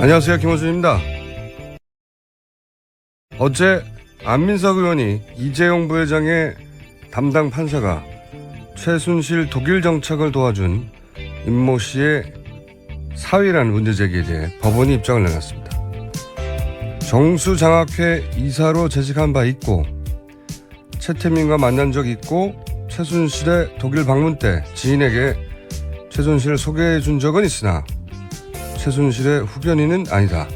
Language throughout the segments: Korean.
안녕하세요, 김호준입니다. 어제 안민석 의원이 이재용 부회장의 담당 판사가 최순실 독일 정착을 도와준 임모 씨의 사위라는 문제제기에 대해 법원이 입장을 내놨습니다. 정수장학회 이사로 재직한 바 있고 최태민과 만난 적 있고 최순실의 독일 방문 때 지인에게 최순실을 소개해 준 적은 있으나 최순실의 후견인은 아니다.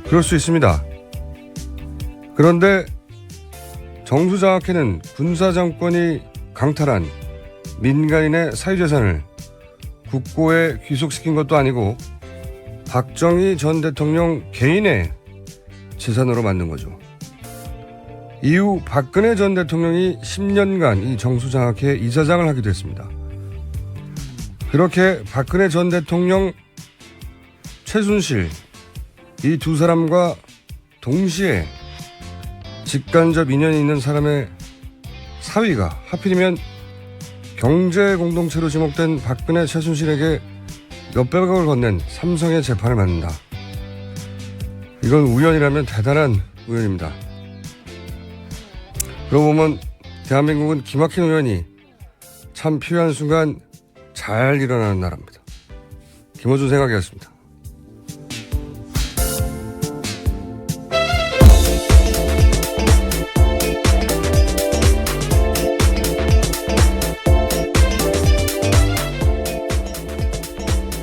그럴 수 있습니다. 그런데 정수장학회는 군사정권이 강탈한 민간인의 사유재산을 국고에 귀속시킨 것도 아니고 박정희 전 대통령 개인의 재산으로 만든 거죠. 이후 박근혜 전 대통령이 10년간 이 정수장학회 이사장을 하기도 했습니다. 그렇게 박근혜 전 대통령, 최순실 이 두 사람과 동시에 직간접 인연이 있는 사람의 사위가 하필이면 경제 공동체로 지목된 박근혜, 최순실에게 몇백억을 건넨 삼성의 재판을 받는다. 이건 우연이라면 대단한 우연입니다. 그러고 보면 대한민국은 기막힌 우연이 참 필요한 순간 잘 일어나는 나라입니다. 김호준 생각이었습니다.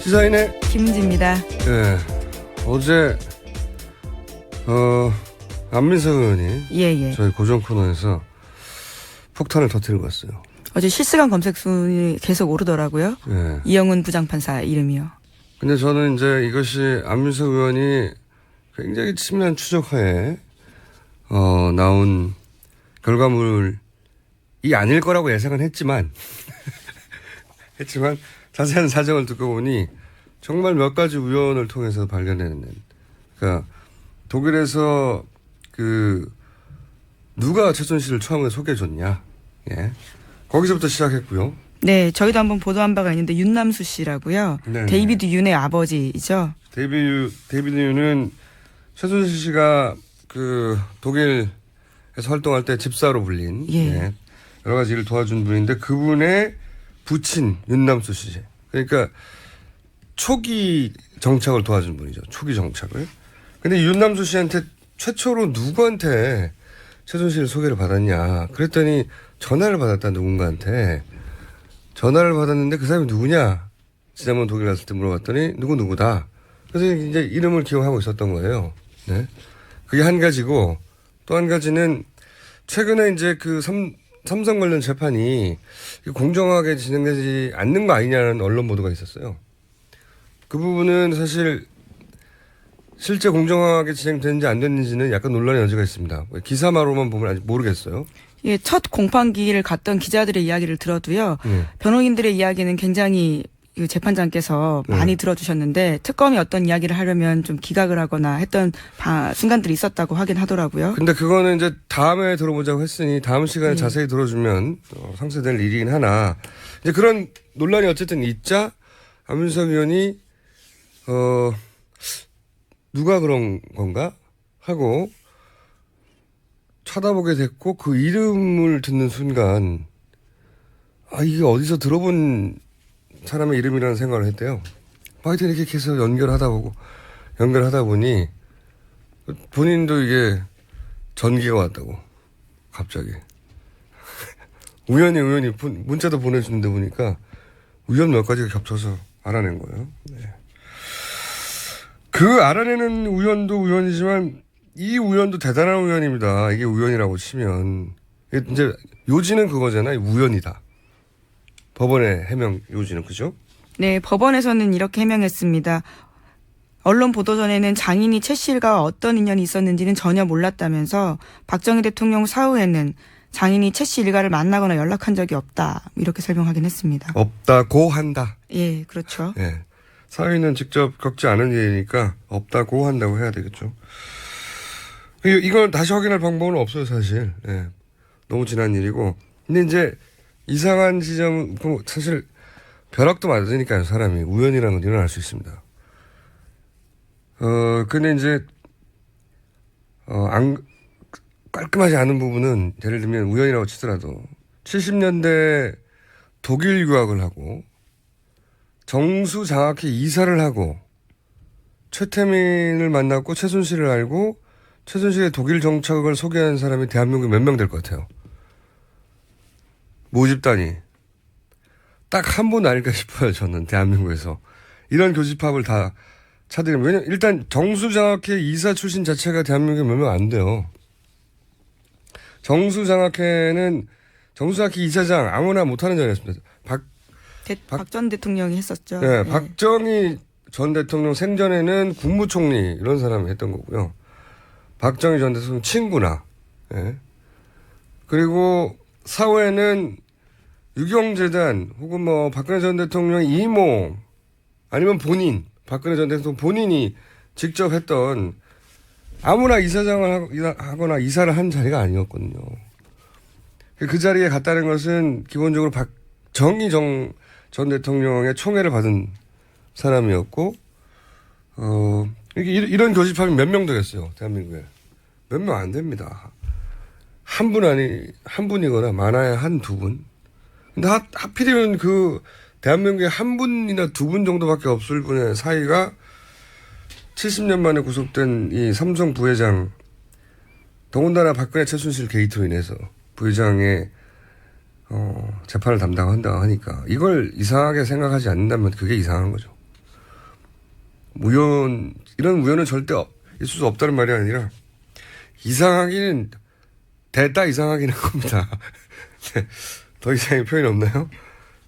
시사인의 김은지입니다. 네, 어제 안민석 의원이 예. 저희 고정 코너에서 폭탄을 터뜨리고 왔어요. 어제 실시간 검색 순위 계속 오르더라고요. 네. 이영훈 부장판사 이름이요. 근데 저는 이제 이것이 안민석 의원이 굉장히 치밀한 추적하에 나온 결과물이 아닐 거라고 예상은 했지만 자세한 사정을 듣고 보니 정말 몇 가지 우연을 통해서 발견되는, 그러니까 독일에서 누가 최순실을 처음에 소개해줬냐, 예, 거기서부터 시작했고요. 네, 저희도 한번 보도한 바가 있는데 윤남수 씨라고요. 네네. 데이비드 윤의 아버지이죠. 데이비드 윤은 최순실 씨가 독일에서 활동할 때 집사로 불린, 예, 여러 가지 일을 도와준 분인데 그분의 부친 윤남수 씨. 그러니까 초기 정착을 도와준 분이죠. 초기 정착을. 근데 윤남수 씨한테 최초로 누구한테 최순실 소개를 받았냐. 그랬더니 전화를 받았다, 누군가한테. 전화를 받았는데 그 사람이 누구냐. 지난번 독일 갔을 때 물어봤더니 누구다. 그래서 이제 이름을 기억하고 있었던 거예요. 네. 그게 한 가지고, 또 한 가지는 최근에 이제 삼성 관련 재판이 공정하게 진행되지 않는 거 아니냐는 언론 보도가 있었어요. 그 부분은 사실 실제 공정하게 진행되는지 안 됐는지는 약간 논란의 여지가 있습니다. 기사마로만 보면 아직 모르겠어요. 예, 첫 공판기를 갔던 기자들의 이야기를 들어도요. 변호인들의 이야기는 굉장히 재판장께서 많이 들어주셨는데 특검이 어떤 이야기를 하려면 좀 기각을 하거나 했던 순간들이 있었다고 하긴 하더라고요. 근데 그거는 이제 다음에 들어보자고 했으니 다음 시간에 자세히 들어주면 상세될 일이긴 하나, 이제 그런 논란이 어쨌든 있자 안민석 의원이 누가 그런 건가 하고 쳐다보게 됐고, 그 이름을 듣는 순간 이게 어디서 들어본 사람의 이름이라는 생각을 했대요. 하여튼 이렇게 계속 연결하다 보니 본인도 이게 전기가 왔다고, 갑자기. 우연히 문자도 보내주는데 보니까 우연 몇 가지가 겹쳐서 알아낸 거예요. 네. 그 알아내는 우연도 우연이지만 이 우연도 대단한 우연입니다. 이게 우연이라고 치면. 이제 요지는 그거잖아요. 우연이다. 법원의 해명 요지는, 그죠? 네, 법원에서는 이렇게 해명했습니다. 언론 보도 전에는 장인이 최 씨가 어떤 인연이 있었는지는 전혀 몰랐다면서 박정희 대통령 사후에는 장인이 최 씨 일가를 만나거나 연락한 적이 없다, 이렇게 설명하긴 했습니다. 없다고 한다. 예, 그렇죠. 예. 사위는 직접 겪지 않은 일이니까 없다고 한다고 해야 되겠죠. 이걸 다시 확인할 방법은 없어요, 사실. 예. 너무 지난 일이고. 근데 이제 이상한 지점, 사실 벼락도 맞으니까요, 사람이. 우연이라는 건 일어날 수 있습니다. 근데 이제, 깔끔하지 않은 부분은 예를 들면 우연이라고 치더라도 70년대 독일 유학을 하고 정수장학회 이사를 하고 최태민을 만났고 최순실을 알고 최순실의 독일 정착을 소개한 사람이 대한민국에 몇 명 될 것 같아요. 모집단이. 딱 한 분 아닐까 싶어요, 저는 대한민국에서. 이런 교집합을 다 차들이면. 왜냐면 일단 정수장학회 이사 출신 자체가 대한민국에 몇 명 안 돼요. 정수장학회 이사장 아무나 못하는 자리였습니다. 박 전 대통령이 했었죠. 네, 박정희 전 대통령 생전에는 국무총리 이런 사람이 했던 거고요. 박정희 전 대통령 친구나. 예. 그리고 사후에는 유경재단 혹은 뭐 박근혜 전 대통령 이모 아니면 본인 박근혜 전 대통령 본인이 직접 했던 아무나 이사장을 하거나 이사를 한 자리가 아니었거든요. 그 자리에 갔다는 것은 기본적으로 박정희 전 대통령의 총애를 받은 사람이었고, 이런 교집합이 몇 명 되겠어요, 대한민국에. 몇 명 안 됩니다. 한 분이거나 많아야 한 두 분. 근데 하필이면 대한민국에 한 분이나 두 분 정도밖에 없을 분의 사이가 70년 만에 구속된 이 삼성 부회장, 더군다나 박근혜 최순실 게이트로 인해서 부회장의 재판을 담당한다고 하니까 이걸 이상하게 생각하지 않는다면 그게 이상한 거죠. 이런 우연은 절대 있을 수 없다는 말이 아니라 이상하기는 대따 이상하긴 한 겁니다. 더 이상의 표현이 없나요?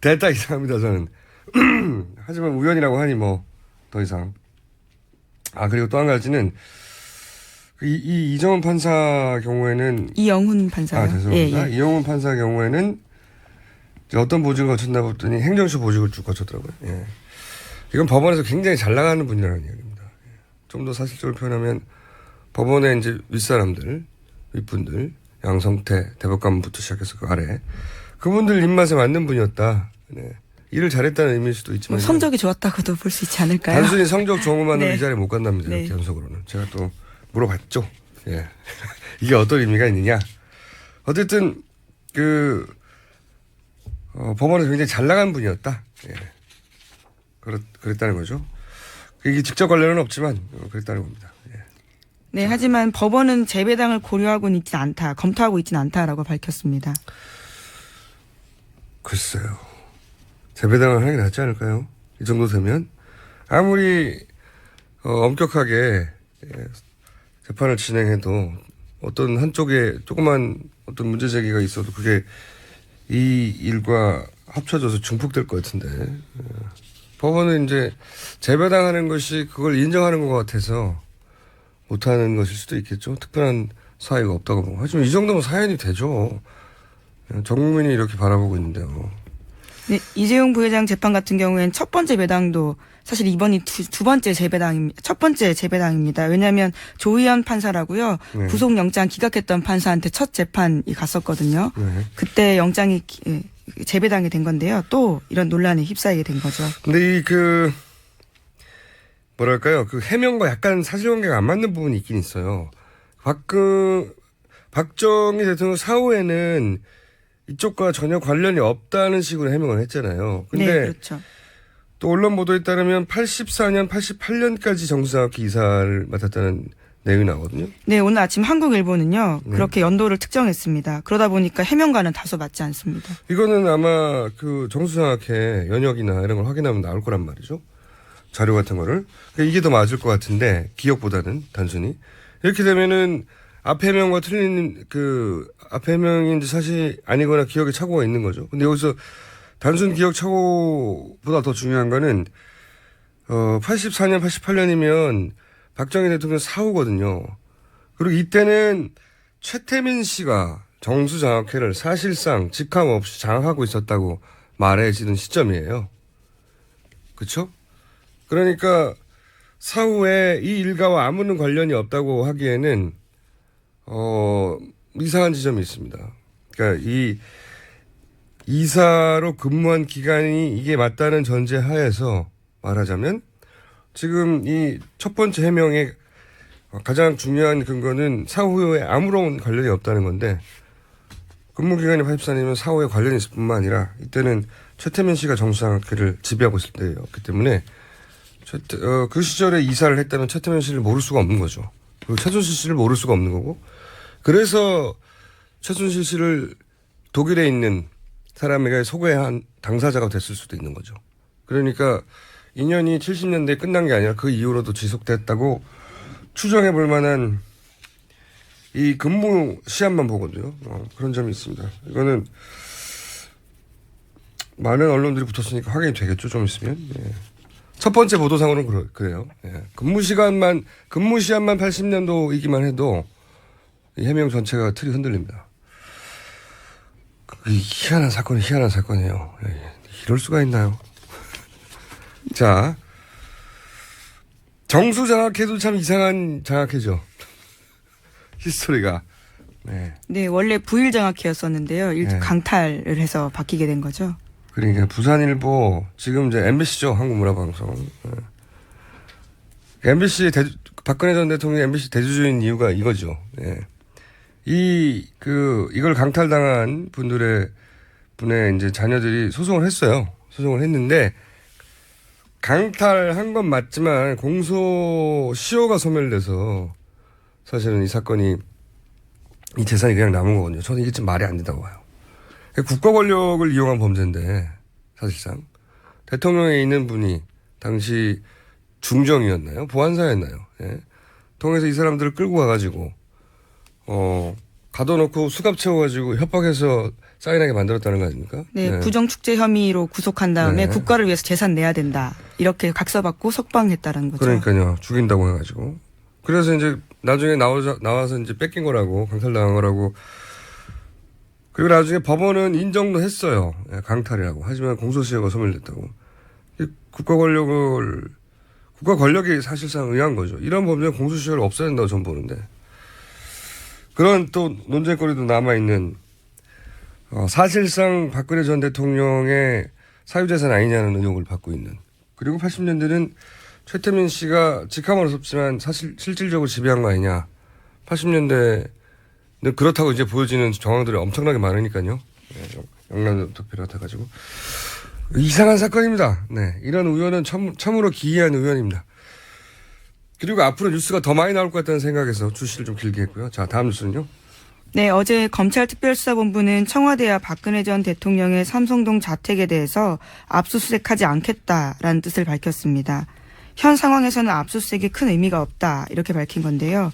대따 이상합니다, 저는. 하지만 우연이라고 하니 뭐 더 이상. 그리고 또 한 가지는 이정훈 판사 경우에는 이영훈 판사요. 죄송합니다. 예. 이영훈 판사 경우에는 어떤 보직을 거쳤나 봤더니 행정처 보직을 쭉 거쳤더라고요. 예. 이건 법원에서 굉장히 잘 나가는 분이라는 이야기입니다. 좀 더 사실적으로 표현하면 법원의 이제 윗사람들, 윗분들, 양성태 대법관부터 시작해서 그 아래 그분들 입맛에 맞는 분이었다. 네. 일을 잘했다는 의미일 수도 있지만 성적이 좋았다고도 볼 수 있지 않을까요? 단순히 성적 좋은 것만으로 네. 이 자리에 못 간답니다. 네. 이렇게 연속으로는. 제가 또 물어봤죠. 예. 이게 어떤 의미가 있느냐. 어쨌든 법원에서 굉장히 잘 나간 분이었다. 예. 그랬다는 거죠. 이게 직접 관련은 없지만 그랬다는 겁니다. 예. 네, 하지만 법원은 재배당을 고려하고는 있지 않다, 검토하고 있지는 않다라고 밝혔습니다. 글쎄요. 재배당을 하는 게 낫지 않을까요? 이 정도 되면 아무리 엄격하게 재판을 진행해도 어떤 한쪽에 조그만 어떤 문제 제기가 있어도 그게 이 일과 합쳐져서 증폭될 것 같은데 법원은 이제 재배당하는 것이 그걸 인정하는 것 같아서 못하는 것일 수도 있겠죠. 특별한 사유가 없다고 보고. 하지만 이 정도면 사연이 되죠. 전 국민이 이렇게 바라보고 있는데요. 네, 이재용 부회장 재판 같은 경우에는 첫 번째 배당도 사실 이번이 두 번째 재배당입니다. 첫 번째 재배당입니다. 왜냐하면 조희연 판사라고요. 네. 구속영장 기각했던 판사한테 첫 재판이 갔었거든요. 네. 그때 영장이 재배당이 된 건데요. 또 이런 논란에 휩싸이게 된 거죠. 근데 뭐랄까요. 해명과 약간 사실관계가 안 맞는 부분이 있긴 있어요. 박정희 대통령 사후에는 이쪽과 전혀 관련이 없다는 식으로 해명을 했잖아요. 근데 네, 그렇죠. 또 언론 보도에 따르면 84년, 88년까지 정수장학회 이사를 맡았다는 내용이 나오거든요. 네, 오늘 아침 한국일보는요. 네. 그렇게 연도를 특정했습니다. 그러다 보니까 해명과는 다소 맞지 않습니다. 이거는 아마 정수장학회 연역이나 이런 걸 확인하면 나올 거란 말이죠. 자료 같은 거를. 이게 더 맞을 것 같은데 기억보다는 단순히. 이렇게 되면은 앞 해명과 틀린 앞 해명인지 사실 아니거나 기억에 착오가 있는 거죠. 근데 여기서 단순 기억 착오보다 더 중요한 거는 84년, 88년이면 박정희 대통령 사후거든요. 그리고 이때는 최태민 씨가 정수장학회를 사실상 직함 없이 장악하고 있었다고 말해지는 시점이에요. 그렇죠? 그러니까 사후에 이 일가와 아무런 관련이 없다고 하기에는 이상한 지점이 있습니다. 그러니까 이 이사로 근무한 기간이 이게 맞다는 전제 하에서 말하자면 지금 이 첫 번째 해명의 가장 중요한 근거는 사후에 아무런 관련이 없다는 건데 근무기간이 84년이면 사후에 관련이 있을 뿐만 아니라 이때는 최태민 씨가 정수장학회를 지배하고 있을 때였기 때문에 그 시절에 이사를 했다면 최태민 씨를 모를 수가 없는 거죠. 그리고 최순실 씨를 모를 수가 없는 거고 그래서 최순실 씨를 독일에 있는 사람에게 소개한 당사자가 됐을 수도 있는 거죠. 그러니까 인연이 70년대에 끝난 게 아니라 그 이후로도 지속됐다고 추정해 볼 만한 이 근무 시한만 보거든요. 그런 점이 있습니다. 이거는 많은 언론들이 붙었으니까 확인이 되겠죠. 좀 있으면. 예. 첫 번째 보도상으로는 그래요. 예. 근무 시한만 80년도이기만 해도 이 해명 전체가 틀이 흔들립니다. 희한한 사건이에요. 예. 이럴 수가 있나요? 자, 정수장학회도 참 이상한 장학회죠. 히스토리가. 네. 네, 원래 부일장학회였었는데요. 네. 강탈을 해서 바뀌게 된 거죠. 그러니까 부산일보 지금 이제 MBC죠. 한국문화방송. 네. MBC 박근혜 전 대통령이 MBC 대주주인 이유가 이거죠. 네. 이걸 강탈당한 분의 이제 자녀들이 소송을 했어요. 소송을 했는데 강탈한 건 맞지만 공소시효가 소멸돼서 사실은 이 사건이 이 재산이 그냥 남은 거거든요. 저는 이게 좀 말이 안 된다고 봐요. 국가 권력을 이용한 범죄인데 사실상 대통령에 있는 분이 당시 중정이었나요? 보안사였나요? 예. 통해서 이 사람들을 끌고 가가지고 가둬놓고 수갑 채워가지고 협박해서 사인하게 만들었다는 거 아닙니까? 네, 네. 부정축제 혐의로 구속한 다음에 네. 국가를 위해서 재산 내야 된다. 이렇게 각서받고 석방했다는 거죠. 그러니까요. 죽인다고 해가지고. 그래서 이제 나중에 나와서 이제 뺏긴 거라고, 강탈당한 거라고. 그리고 나중에 법원은 인정도 했어요. 예, 강탈이라고. 하지만 공소시효가 소멸됐다고. 국가 권력이 사실상 의한 거죠. 이런 범죄는 공소시효를 없애야 된다고 저는 보는데. 그런 또 논쟁거리도 남아있는, 사실상 박근혜 전 대통령의 사유재산 아니냐는 의혹을 받고 있는. 그리고 80년대는 최태민 씨가 직함은 없었지만 사실 실질적으로 지배한 거 아니냐. 80년대 그렇다고 이제 보여지는 정황들이 엄청나게 많으니까요. 네, 영남도 비롯해가지고 이상한 사건입니다. 네, 이런 의원은 참으로 기이한 의원입니다. 그리고 앞으로 뉴스가 더 많이 나올 것 같다는 생각에서 주시를 좀 길게 했고요. 자, 다음 뉴스는요. 네, 어제 검찰특별수사본부는 청와대와 박근혜 전 대통령의 삼성동 자택에 대해서 압수수색하지 않겠다라는 뜻을 밝혔습니다. 현 상황에서는 압수수색이 큰 의미가 없다 이렇게 밝힌 건데요.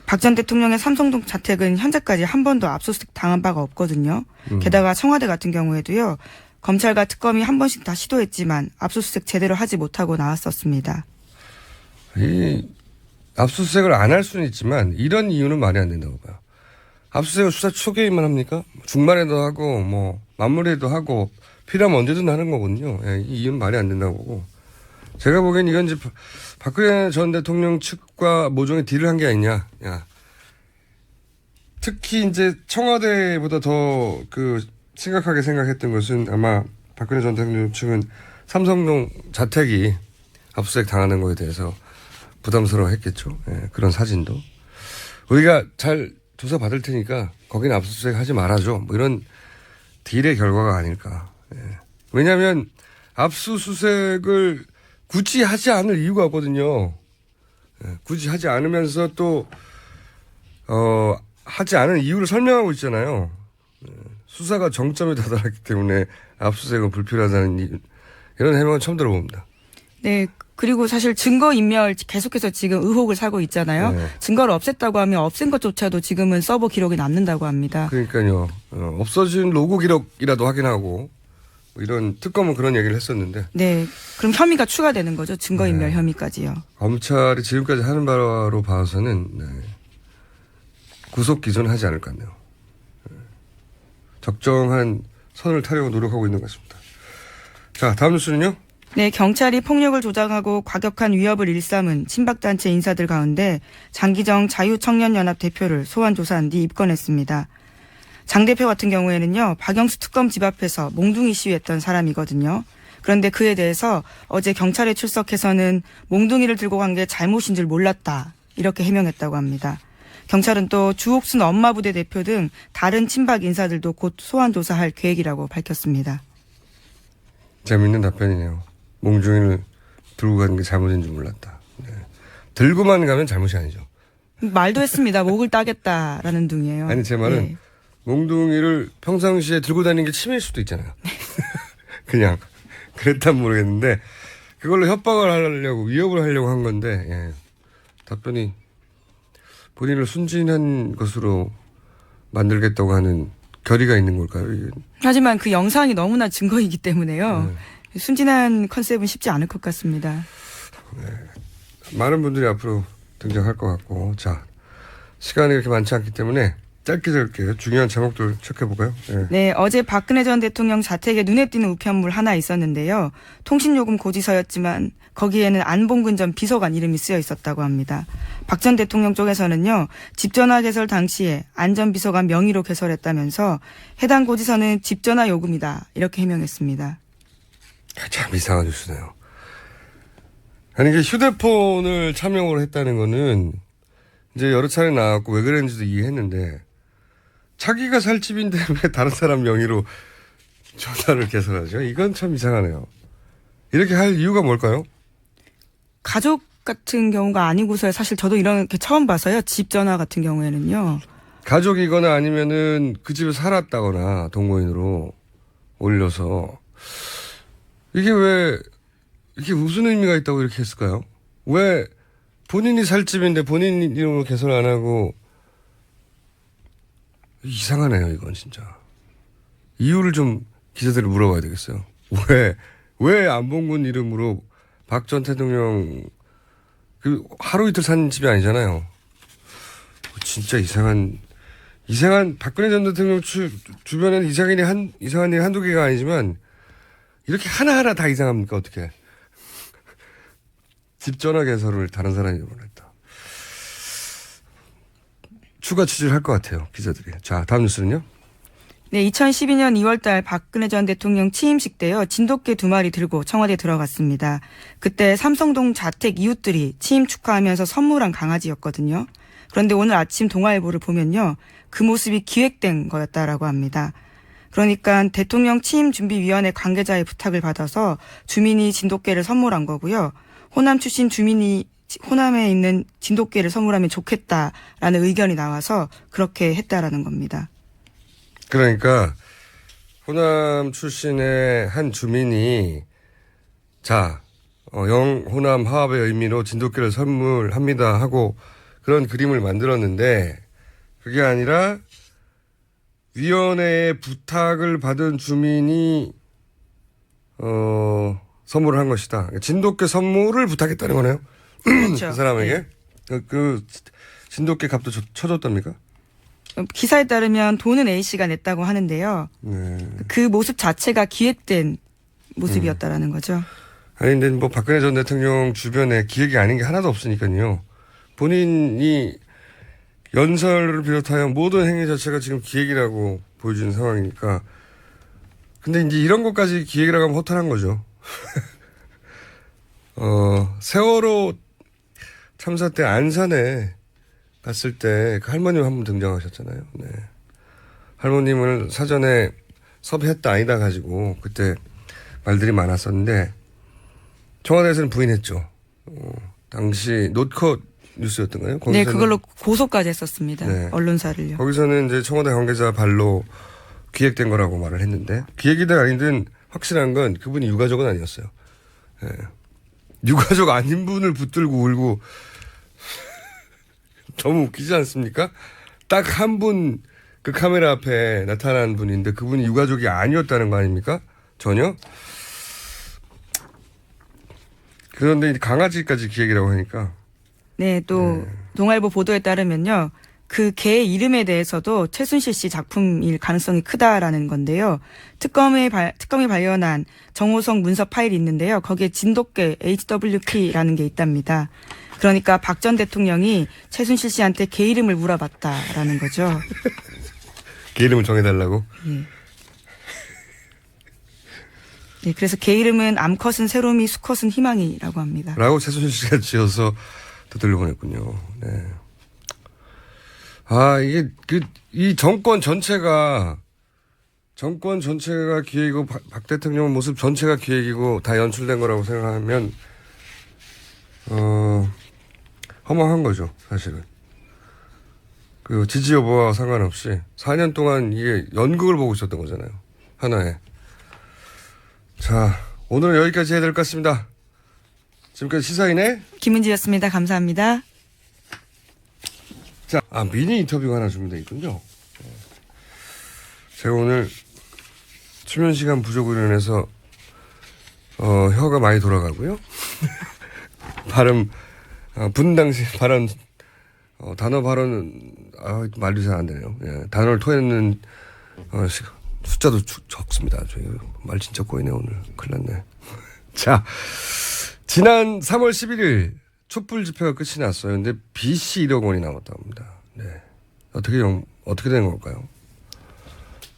박 전 대통령의 삼성동 자택은 현재까지 한 번도 압수수색 당한 바가 없거든요. 게다가 청와대 같은 경우에도요. 검찰과 특검이 한 번씩 다 시도했지만 압수수색 제대로 하지 못하고 나왔었습니다. 이 압수수색을 안 할 수는 있지만 이런 이유는 말이 안 된다고 봐요. 압수수색을 수사 초기에만 합니까? 중반에도 하고 뭐 마무리에도 하고 필요하면 언제든 하는 거거든요. 예, 이 이유는 말이 안 된다고 보고. 제가 보기엔 이건 이제 박근혜 전 대통령 측과 모종의 딜을 한 게 아니냐. 야. 특히 이제 청와대보다 더 심각하게 생각했던 것은 아마 박근혜 전 대통령 측은 삼성동 자택이 압수수색 당하는 거에 대해서 부담스러워 했겠죠. 예, 그런 사진도. 우리가 잘 조사 받을 테니까 거기는 압수수색 하지 말아줘. 뭐 이런 딜의 결과가 아닐까. 예. 왜냐하면 압수수색을 굳이 하지 않을 이유가 없거든요. 예, 굳이 하지 않으면서 또 하지 않은 이유를 설명하고 있잖아요. 예, 수사가 정점에 다다랐기 때문에 압수수색은 불필요하다는 이런 해명은 처음 들어봅니다. 네. 그리고 사실 증거인멸 계속해서 지금 의혹을 사고 있잖아요. 네. 증거를 없앴다고 하면 없앤 것조차도 지금은 서버 기록이 남는다고 합니다. 그러니까요. 없어진 로그 기록이라도 확인하고 뭐 이런 특검은 그런 얘기를 했었는데. 네. 그럼 혐의가 추가되는 거죠. 증거인멸 네. 혐의까지요. 검찰이 지금까지 하는 바로 봐서는 네. 구속 기소는 하지 않을 것 같네요. 네. 적정한 선을 타려고 노력하고 있는 것 같습니다. 자, 다음 뉴스는요. 네, 경찰이 폭력을 조장하고 과격한 위협을 일삼은 친박단체 인사들 가운데 장기정 자유청년연합 대표를 소환 조사한 뒤 입건했습니다. 장 대표 같은 경우에는요, 박영수 특검 집 앞에서 몽둥이 시위했던 사람이거든요. 그런데 그에 대해서 어제 경찰에 출석해서는 몽둥이를 들고 간 게 잘못인 줄 몰랐다. 이렇게 해명했다고 합니다. 경찰은 또 주옥순 엄마 부대 대표 등 다른 친박 인사들도 곧 소환 조사할 계획이라고 밝혔습니다. 재밌는 답변이네요. 몽둥이를 들고 가는 게 잘못인 줄 몰랐다. 네. 들고만 가면 잘못이 아니죠. 말도 했습니다. 목을 따겠다라는 둥이에요. 아니 제 말은 네. 몽둥이를 평상시에 들고 다니는 게 치매일 수도 있잖아요. 그냥 그랬단 모르겠는데 그걸로 협박을 하려고 위협을 하려고 한 건데 예. 답변이 본인을 순진한 것으로 만들겠다고 하는 결의가 있는 걸까요? 이게? 하지만 그 영상이 너무나 증거이기 때문에요. 네. 순진한 컨셉은 쉽지 않을 것 같습니다. 많은 분들이 앞으로 등장할 것 같고 자 시간이 그렇게 많지 않기 때문에 짧게 중요한 제목들 체크해볼까요? 네. 네, 어제 박근혜 전 대통령 자택에 눈에 띄는 우편물 하나 있었는데요. 통신요금 고지서였지만 거기에는 안봉근 전 비서관 이름이 쓰여 있었다고 합니다. 박 전 대통령 쪽에서는요. 집전화 개설 당시에 안 전 비서관 명의로 개설했다면서 해당 고지서는 집전화 요금이다. 이렇게 해명했습니다. 참 이상한 뉴스네요. 아니 이게 휴대폰을 차명으로 했다는 거는 이제 여러 차례 나왔고 왜 그랬는지도 이해했는데 자기가 살 집인데 왜 다른 사람 명의로 전화를 개설하죠? 이건 참 이상하네요. 이렇게 할 이유가 뭘까요? 가족 같은 경우가 아니고서야 사실 저도 이렇게 처음 봐서요. 집 전화 같은 경우에는요. 가족이거나 아니면은 그 집에 살았다거나 동거인으로 올려서 이게 무슨 의미가 있다고 이렇게 했을까요? 왜 본인이 살 집인데 본인 이름으로 개설 안 하고 이상하네요, 이건 진짜. 이유를 좀 기자들이 물어봐야 되겠어요. 왜 안봉근 이름으로 박 전 대통령 그 하루 이틀 산 집이 아니잖아요. 진짜 이상한 박근혜 전 대통령 주변에는 이상한 일이 한두 개가 아니지만 이렇게 하나하나 다 이상합니까, 어떻게. 집 전화 개설을 다른 사람이 이름으로 했다. 추가 취재를 할 것 같아요, 기자들이. 자, 다음 뉴스는요? 네, 2012년 2월달 박근혜 전 대통령 취임식 때요. 진돗개 2마리 들고 청와대에 들어갔습니다. 그때 삼성동 자택 이웃들이 취임 축하하면서 선물한 강아지였거든요. 그런데 오늘 아침 동아일보를 보면요. 그 모습이 기획된 거였다라고 합니다. 그러니까 대통령 취임준비위원회 관계자의 부탁을 받아서 주민이 진돗개를 선물한 거고요. 호남 출신 주민이 호남에 있는 진돗개를 선물하면 좋겠다라는 의견이 나와서 그렇게 했다라는 겁니다. 그러니까 호남 출신의 한 주민이 영호남 화합의 의미로 진돗개를 선물합니다 하고 그런 그림을 만들었는데 그게 아니라 위원회의 부탁을 받은 주민이 선물을 한 것이다. 진돗개 선물을 부탁했다는 거네요. 그렇죠. 그 사람에게 네. 그 진돗개 값도 쳐줬답니까? 기사에 따르면 돈은 A씨가 냈다고 하는데요. 네. 그 모습 자체가 기획된 모습이었다라는 거죠. 아니 근데 뭐 박근혜 전 대통령 주변에 기획이 아닌 게 하나도 없으니까요. 본인이 연설을 비롯하여 모든 행위 자체가 지금 기획이라고 보여지는 상황이니까. 근데 이제 이런 것까지 기획이라고 하면 허탈한 거죠. 세월호 참사 때 안산에 갔을 때 그 할머님 한 분 등장하셨잖아요. 네. 할머님을 사전에 섭외했다 아니다 가지고 그때 말들이 많았었는데 청와대에서는 부인했죠. 당시 노컷 뉴스였던가요? 네, 그걸로 고소까지 했었습니다. 네. 언론사를요. 거기서는 이제 청와대 관계자 발로 기획된 거라고 말을 했는데 기획이든 아니든 확실한 건 그분이 유가족은 아니었어요. 네. 유가족 아닌 분을 붙들고 울고 너무 웃기지 않습니까? 딱 한 분 그 카메라 앞에 나타난 분인데 그분이 유가족이 아니었다는 거 아닙니까? 전혀? 그런데 강아지까지 기획이라고 하니까. 네, 또 동아일보 보도에 따르면요. 그 개 이름에 대해서도 최순실 씨 작품일 가능성이 크다라는 건데요. 특검이 발견한 정호성 문서 파일이 있는데요. 거기에 진돗개 HWP라는 게 있답니다. 그러니까 박 전 대통령이 최순실 씨한테 개 이름을 물어봤다라는 거죠. 개 이름을 정해달라고? 예. 네, 그래서 개 이름은 암컷은 새로미, 수컷은 희망이라고 합니다. 라고 최순실 씨가 지어서 또 들려보냈군요. 네. 아, 이 정권 전체가 기획이고 박 대통령 모습 전체가 기획이고 다 연출된 거라고 생각하면, 허망한 거죠, 사실은. 그 지지 여부와 상관없이 4년 동안 이게 연극을 보고 있었던 거잖아요. 하나에. 자, 오늘은 여기까지 해야 될 것 같습니다. 지금까지 시사인의 김은지였습니다. 감사합니다. 자, 미니 인터뷰가 하나 준비되어 있군요. 제가 오늘 수면 시간 부족으로 인해서 혀가 많이 돌아가고요. 발음 분당시 발언 단어 발언은 말도 잘 안 되네요. 예, 단어를 토해내는 숫자도 적습니다. 저희 말 진짜 꼬이네 오늘. 큰일 났네. 자, 지난 3월 11일 촛불 집회가 끝이 났어요. 근데 빚이 1억 원이 남았다고 합니다. 네. 어떻게 된 걸까요?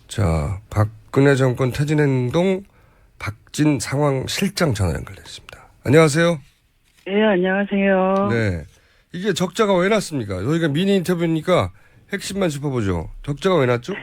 자, 박근혜 정권 퇴진 행동 박진 상황 실장 전화 연결됐습니다. 안녕하세요. 네, 안녕하세요. 네. 이게 적자가 왜 났습니까? 저희가 미니 인터뷰니까 핵심만 짚어보죠. 적자가 왜 났죠?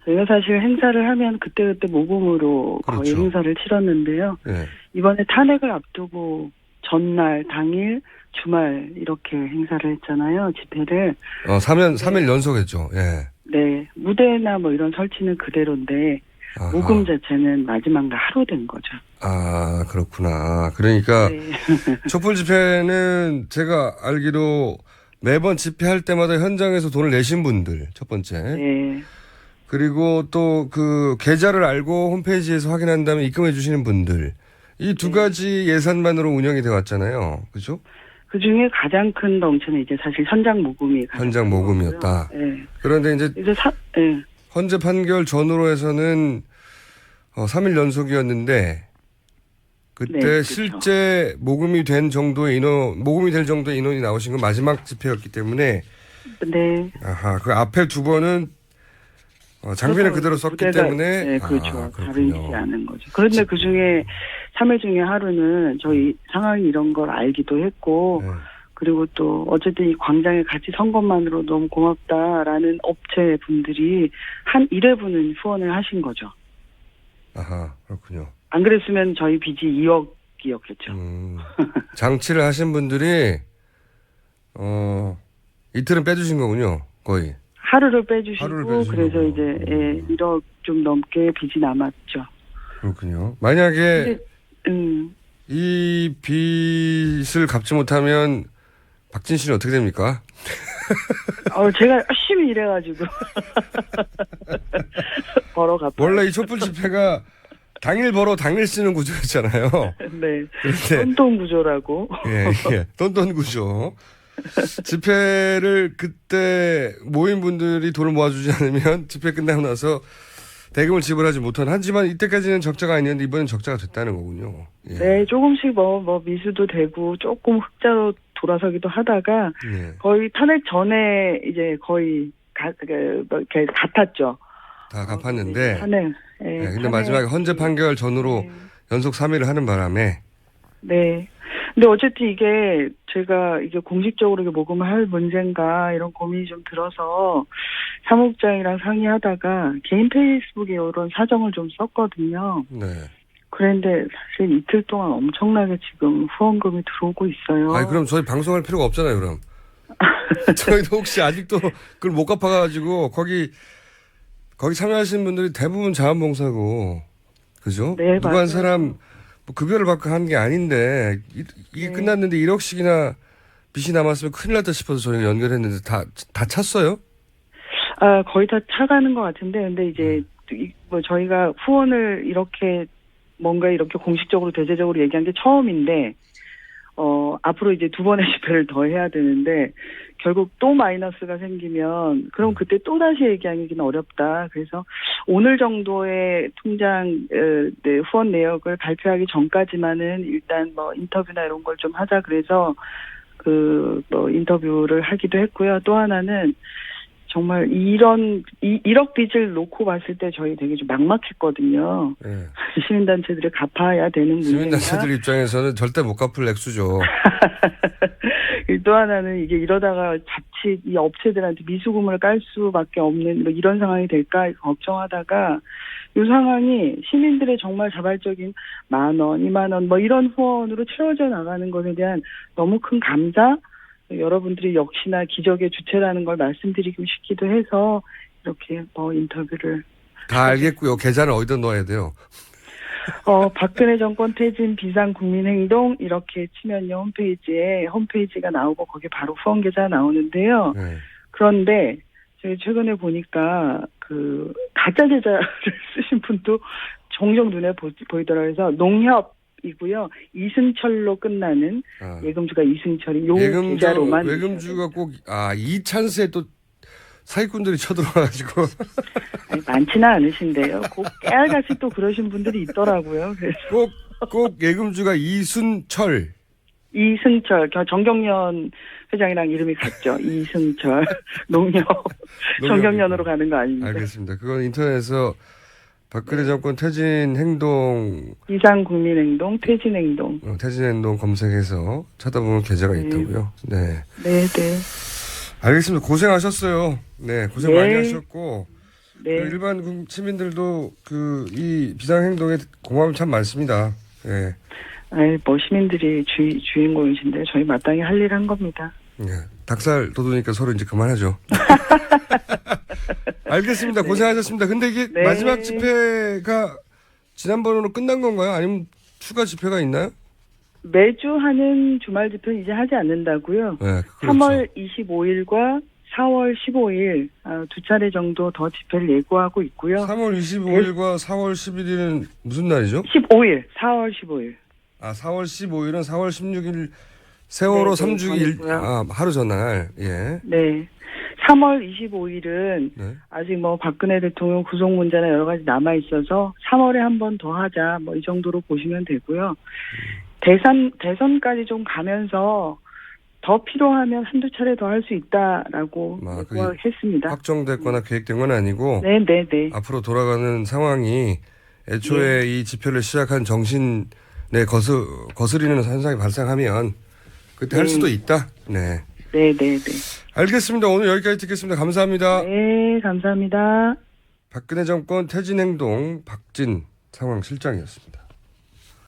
저희가 사실 행사를 하면 그때그때 모금으로 그렇죠. 거의 행사를 치렀는데요. 네. 이번에 탄핵을 앞두고 전날, 당일, 주말 이렇게 행사를 했잖아요. 집회를. 3일 연속했죠. 예. 네. 무대나 뭐 이런 설치는 그대로인데 아하. 모금 자체는 마지막 날 하루 된 거죠. 아, 그렇구나. 그러니까 네. 촛불 집회는 제가 알기로 매번 집회할 때마다 현장에서 돈을 내신 분들 첫 번째. 네. 그리고 또 그 계좌를 알고 홈페이지에서 확인한 다음에 입금해 주시는 분들. 이 두 가지 예산만으로 운영이 되어 왔잖아요. 그죠? 그 중에 가장 큰 덩치는 이제 사실 현장 모금이 현장 모금이었다. 네. 그런데 이제 네. 헌재 판결 전후로 해서는 3일 연속이었는데 그때 네, 그렇죠. 실제 모금이 될 정도의 인원이 나오신 건 마지막 집회였기 때문에 네. 아하, 그 앞에 두 번은 장비는 그대로 썼기 때문에 네, 그렇죠. 그렇군요. 다르지 않은 거죠. 그런데 그 중에 3일 중에 하루는 저희 상황이 이런 걸 알기도 했고 네. 그리고 또 어쨌든 이 광장에 같이 선 것만으로 너무 고맙다라는 업체 분들이 한 1회분은 후원을 하신 거죠. 아하, 그렇군요. 안 그랬으면 저희 빚이 2억이었겠죠. 장치를 하신 분들이 이틀은 빼주신 거군요, 거의. 하루를 빼주시고 하루를 그래서 이제 1억 좀 넘게 빚이 남았죠. 그렇군요. 만약에 근데, 이 빚을 갚지 못하면 박진 씨는 어떻게 됩니까? 제가 열심히 일해가지고 벌어 갚아요. 원래 이 촛불 집회가 당일 벌어 당일 쓰는 구조였잖아요. 네. 그런데 혼돈 구조라고. 예. 똔똔 구조. 집회를 그때 모인 분들이 돈을 모아주지 않으면 집회 끝나고 나서 대금을 지불하지 하지만 이때까지는 적자가 아니었는데 이번엔 적자가 됐다는 거군요. 예. 네, 조금씩 뭐 미수도 되고 조금 흑자로 돌아서기도 하다가 예. 거의 탄핵 전에 이제 거의 이렇게 같았죠. 다 갚았는데. 탄핵. 네, 근데 마지막에 헌재 판결 전후로 연속 3일을 하는 바람에. 네. 근데 어쨌든 이게 제가 이게 공식적으로 이게 모금을 할 문제인가 이런 고민이 좀 들어서 사무국장이랑 상의하다가 개인 페이스북에 이런 사정을 좀 썼거든요. 네. 그런데 사실 이틀 동안 엄청나게 지금 후원금이 들어오고 있어요. 아니, 그럼 저희 방송할 필요가 없잖아요, 그럼. 저희도 혹시 아직도 그걸 못 갚아가지고 거기 참여하시는 분들이 대부분 자원봉사고, 그죠? 네, 누가 맞아요. 한 사람 뭐 급여를 받고 하는 게 아닌데 이게 네. 끝났는데 1억씩이나 빚이 남았으면 큰일 났다 싶어서 저희가 연결했는데 다 찼어요? 거의 다 차가는 것 같은데, 근데 이제 뭐 저희가 후원을 이렇게 뭔가 이렇게 공식적으로 대대적으로 얘기한 게 처음인데, 앞으로 이제 2번의 집회를 더 해야 되는데, 결국 또 마이너스가 생기면, 그럼 그때 또 다시 얘기하기는 어렵다. 그래서 오늘 정도의 통장, 후원 내역을 발표하기 전까지만은 일단 뭐 인터뷰나 이런 걸 좀 하자. 그래서 인터뷰를 하기도 했고요. 또 하나는 정말 이런 1억 빚을 놓고 봤을 때 저희 되게 좀 막막했거든요. 예. 시민단체들이 갚아야 되는 문제가. 시민단체들 입장에서는 절대 못 갚을 액수죠. 또 하나는 이게 이러다가 자칫 이 업체들한테 미수금을 깔 수밖에 없는 뭐 이런 상황이 될까 걱정하다가 이 상황이 시민들의 정말 자발적인 10,000원, 20,000원 뭐 이런 후원으로 채워져 나가는 것에 대한 너무 큰 감사, 여러분들이 역시나 기적의 주체라는 걸 말씀드리고 싶기도 해서 이렇게 뭐 인터뷰를. 다 알겠고요. 계좌는 어디다 넣어야 돼요? 박근혜 정권 퇴진 비상국민행동 이렇게 치면요 홈페이지가 나오고 거기 바로 후원 계좌 나오는데요. 네. 그런데 저희 최근에 보니까 그 가짜 계좌를 쓰신 분도 종종 눈에 보이더라고요. 그래서 농협이고요. 이승철로 끝나는 예금주가 이승철이 요 계좌로만 외금주가 꼭 이 찬스에 또 사기꾼들이 쳐들어와가지고 아니, 많지는 않으신데요. 꼭 깨알같이 또 그러신 분들이 있더라고요. 그래서 꼭 예금주가 이순철 정경련 회장이랑 이름이 같죠. 이승철 농협 정경련으로 가는 거 아닙니까? 알겠습니다. 그건 인터넷에서 박근혜 정권 퇴진 행동 비상국민행동 퇴진행동 퇴진행동 검색해서 찾아보면 계좌가 있다고요. 네. 알겠습니다. 고생하셨어요. 네, 고생 많이 하셨고 그 일반 시민들도 이 비상행동에 고마움이 참 많습니다. 네. 뭐 시민들이 주인공이신데 저희 마땅히 할 일 한 겁니다. 네. 닭살 돋으니까 서로 이제 그만하죠. 알겠습니다. 고생하셨습니다. 근데 이게 마지막 집회가 지난번으로 끝난 건가요? 아니면 추가 집회가 있나요? 매주 하는 주말 집회는 이제 하지 않는다고요. 네, 3월 25일과 4월 15일 두 차례 정도 더 집회를 예고하고 있고요. 3월 25일과 4월 11일은 무슨 날이죠? 15일, 4월 15일. 4월 15일은 4월 16일 세월호 3주기 하루 전날. 예. 네. 3월 25일은 아직 뭐 박근혜 대통령 구속 문제나 여러 가지 남아 있어서 3월에 한 번 더 하자 뭐 이 정도로 보시면 되고요. 대선까지 좀 가면서 더 필요하면 한두 차례 더 할 수 있다라고 했습니다. 확정됐거나 계획된 건 아니고 네. 앞으로 돌아가는 상황이 애초에 이 집회를 시작한 정신에 거스리는 현상이 발생하면 그때 할 수도 있다. 네. 알겠습니다. 오늘 여기까지 듣겠습니다. 감사합니다. 네, 감사합니다. 박근혜 정권 퇴진행동 박진 상황실장이었습니다.